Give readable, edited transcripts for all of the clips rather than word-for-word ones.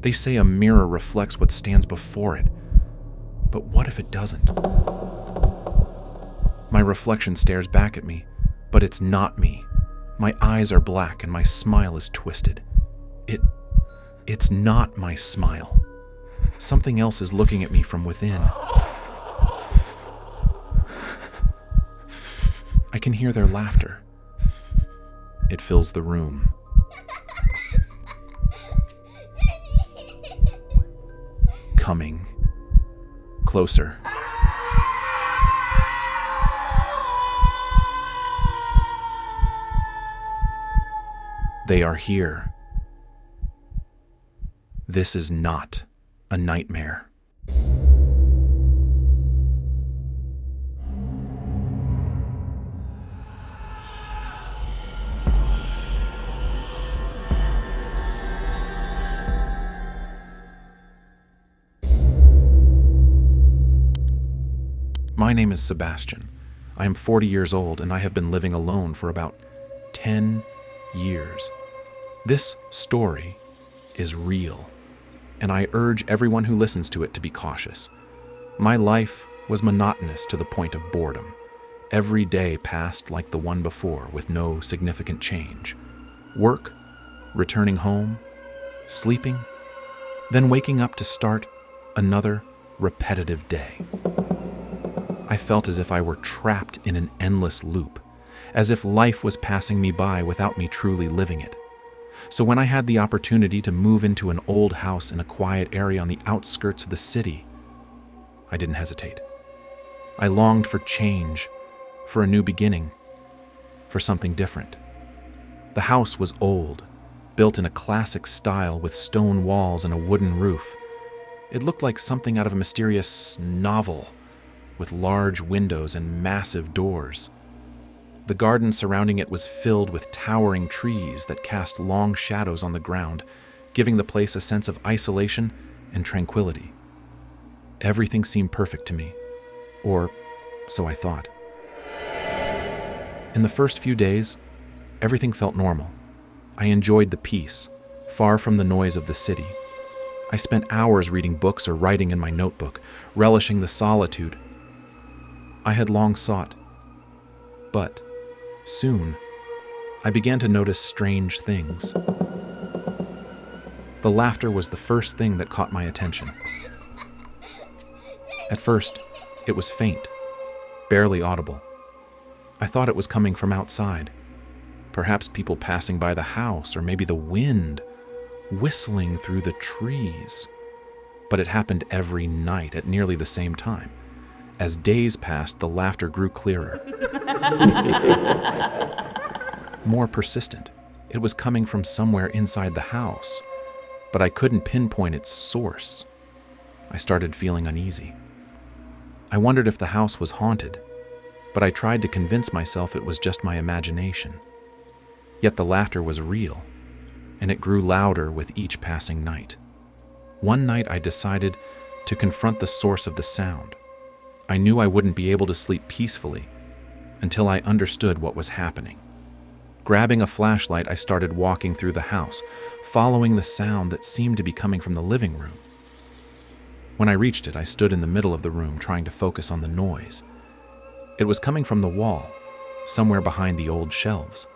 They say a mirror reflects what stands before it. But what if it doesn't? My reflection stares back at me, but it's not me. My eyes are black and my smile is twisted. It's not my smile. Something else is looking at me from within. I can hear their laughter. It fills the room. Coming closer. They are here. This is not a nightmare. My name is Sebastian. I am 40 years old and I have been living alone for about 10 years. This story is real, and I urge everyone who listens to it to be cautious. My life was monotonous to the point of boredom. Every day passed like the one before with no significant change. Work, returning home, sleeping, then waking up to start another repetitive day. I felt as if I were trapped in an endless loop, as if life was passing me by without me truly living it. So when I had the opportunity to move into an old house in a quiet area on the outskirts of the city, I didn't hesitate. I longed for change, for a new beginning, for something different. The house was old, built in a classic style with stone walls and a wooden roof. It looked like something out of a mysterious novel, with large windows and massive doors. The garden surrounding it was filled with towering trees that cast long shadows on the ground, giving the place a sense of isolation and tranquility. Everything seemed perfect to me, or so I thought. In the first few days, everything felt normal. I enjoyed the peace, far from the noise of the city. I spent hours reading books or writing in my notebook, relishing the solitude I had long sought. But soon, I began to notice strange things. The laughter was the first thing that caught my attention. At first, it was faint, barely audible. I thought it was coming from outside. Perhaps people passing by the house, or maybe the wind whistling through the trees. But it happened every night at nearly the same time. As days passed, the laughter grew clearer. More persistent. It was coming from somewhere inside the house, but I couldn't pinpoint its source. I started feeling uneasy. I wondered if the house was haunted, but I tried to convince myself it was just my imagination. Yet the laughter was real, and it grew louder with each passing night. One night I decided to confront the source of the sound. I knew I wouldn't be able to sleep peacefully until I understood what was happening. Grabbing a flashlight, I started walking through the house, following the sound that seemed to be coming from the living room. When I reached it, I stood in the middle of the room trying to focus on the noise. It was coming from the wall, somewhere behind the old shelves.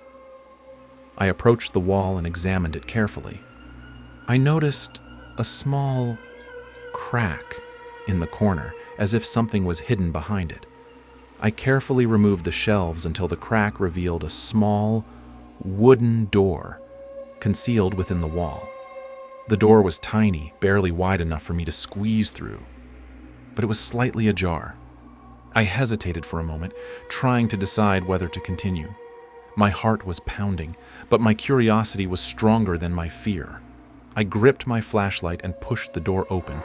I approached the wall and examined it carefully. I noticed a small crack in the corner, as if something was hidden behind it. I carefully removed the shelves until the crack revealed a small, wooden door concealed within the wall. The door was tiny, barely wide enough for me to squeeze through, but it was slightly ajar. I hesitated for a moment, trying to decide whether to continue. My heart was pounding, but my curiosity was stronger than my fear. I gripped my flashlight and pushed the door open,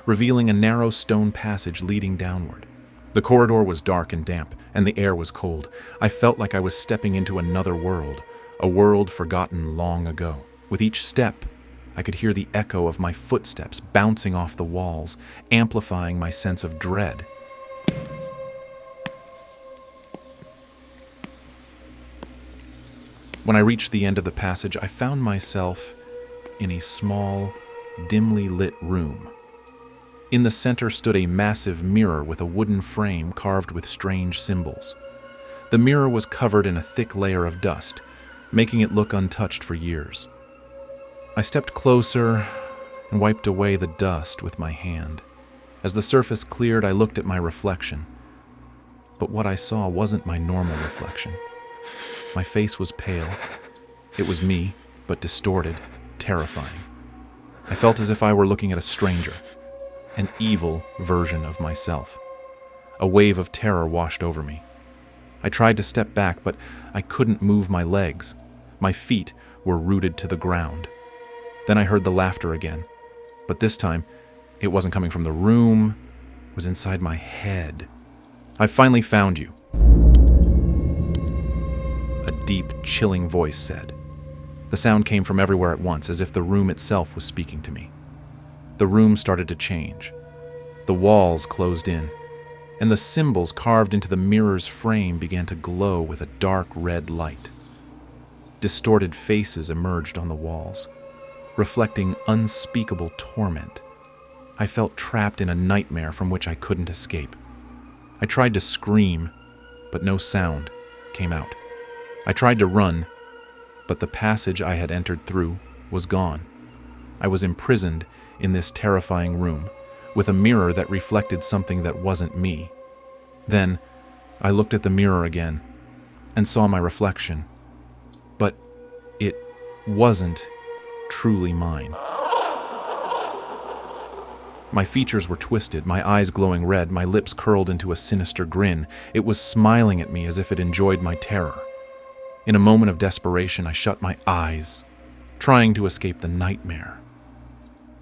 revealing a narrow stone passage leading downward. The corridor was dark and damp, and the air was cold. I felt like I was stepping into another world, a world forgotten long ago. With each step, I could hear the echo of my footsteps bouncing off the walls, amplifying my sense of dread. When I reached the end of the passage, I found myself in a small, dimly lit room. In the center stood a massive mirror with a wooden frame carved with strange symbols. The mirror was covered in a thick layer of dust, making it look untouched for years. I stepped closer and wiped away the dust with my hand. As the surface cleared, I looked at my reflection. But what I saw wasn't my normal reflection. My face was pale. It was me, but distorted, terrifying. I felt as if I were looking at a stranger, an evil version of myself. A wave of terror washed over me. I tried to step back, but I couldn't move my legs. My feet were rooted to the ground. Then I heard the laughter again, but this time it wasn't coming from the room, it was inside my head. I finally found you, a deep, chilling voice said. The sound came from everywhere at once, as if the room itself was speaking to me. The room started to change. The walls closed in, and the symbols carved into the mirror's frame began to glow with a dark red light. Distorted faces emerged on the walls, reflecting unspeakable torment. I felt trapped in a nightmare from which I couldn't escape. I tried to scream, but no sound came out. I tried to run, but the passage I had entered through was gone. I was imprisoned in this terrifying room, with a mirror that reflected something that wasn't me. Then, I looked at the mirror again, and saw my reflection. But it wasn't truly mine. My features were twisted, my eyes glowing red, my lips curled into a sinister grin. It was smiling at me as if it enjoyed my terror. In a moment of desperation, I shut my eyes, trying to escape the nightmare.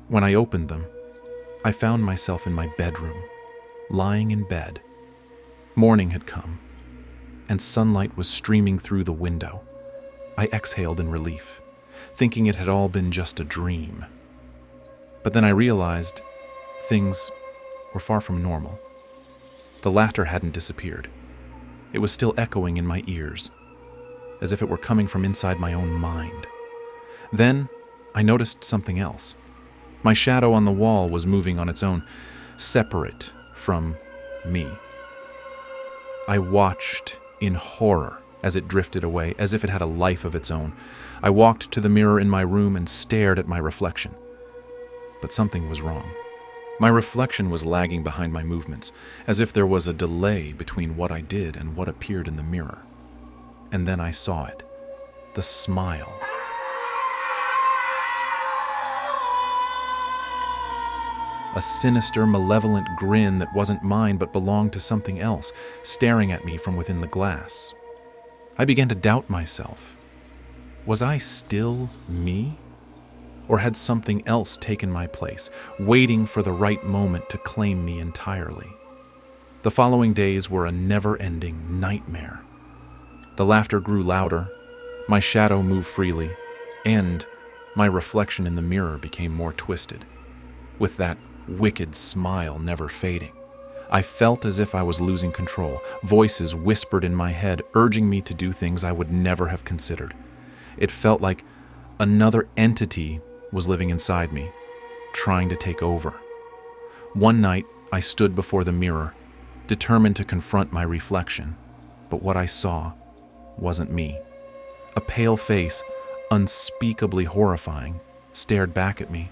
When I opened them, I found myself in my bedroom, lying in bed. Morning had come, and sunlight was streaming through the window. I exhaled in relief, thinking it had all been just a dream. But then I realized things were far from normal. The laughter hadn't disappeared. It was still echoing in my ears, as if it were coming from inside my own mind. Then I noticed something else. My shadow on the wall was moving on its own, separate from me. I watched in horror as it drifted away, as if it had a life of its own. I walked to the mirror in my room and stared at my reflection. But something was wrong. My reflection was lagging behind my movements, as if there was a delay between what I did and what appeared in the mirror. And then I saw it. The smile. A sinister, malevolent grin that wasn't mine but belonged to something else, staring at me from within the glass. I began to doubt myself. Was I still me? Or had something else taken my place, waiting for the right moment to claim me entirely? The following days were a never-ending nightmare. The laughter grew louder, my shadow moved freely, and my reflection in the mirror became more twisted, with that wicked smile never fading. I felt as if I was losing control. Voices whispered in my head, urging me to do things I would never have considered. It felt like another entity was living inside me, trying to take over. One night, I stood before the mirror, determined to confront my reflection, but what I saw wasn't me. A pale face, unspeakably horrifying, stared back at me,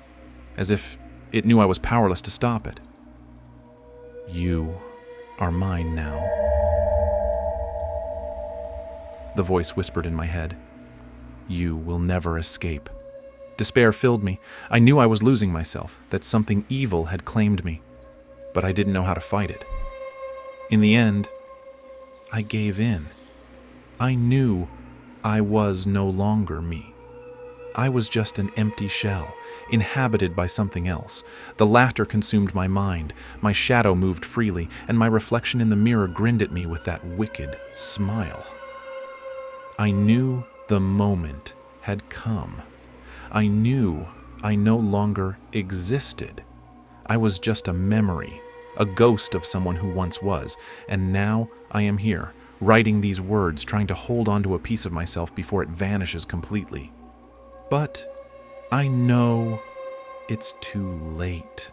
as if it knew I was powerless to stop it. "You are mine now," the voice whispered in my head. "You will never escape." Despair filled me. I knew I was losing myself, that something evil had claimed me, but I didn't know how to fight it. In the end, I gave in. I knew I was no longer me. I was just an empty shell, inhabited by something else. The laughter consumed my mind, my shadow moved freely, and my reflection in the mirror grinned at me with that wicked smile. I knew the moment had come. I knew I no longer existed. I was just a memory, a ghost of someone who once was, and now I am here, writing these words, trying to hold onto a piece of myself before it vanishes completely. But I know it's too late.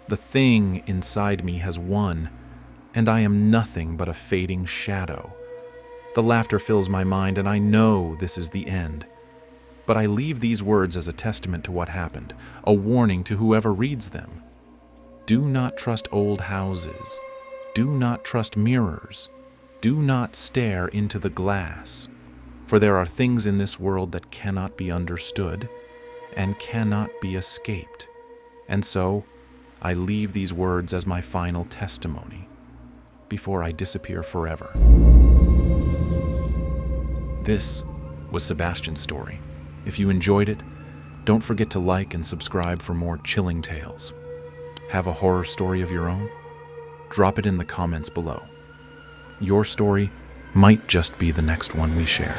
The thing inside me has won, and I am nothing but a fading shadow. The laughter fills my mind, and I know this is the end. But I leave these words as a testament to what happened, a warning to whoever reads them. Do not trust old houses. Do not trust mirrors. Do not stare into the glass. For there are things in this world that cannot be understood and cannot be escaped. And so, I leave these words as my final testimony before I disappear forever. This was Sebastian's story. If you enjoyed it, don't forget to like and subscribe for more chilling tales. Have a horror story of your own? Drop it in the comments below. Your story might just be the next one we share.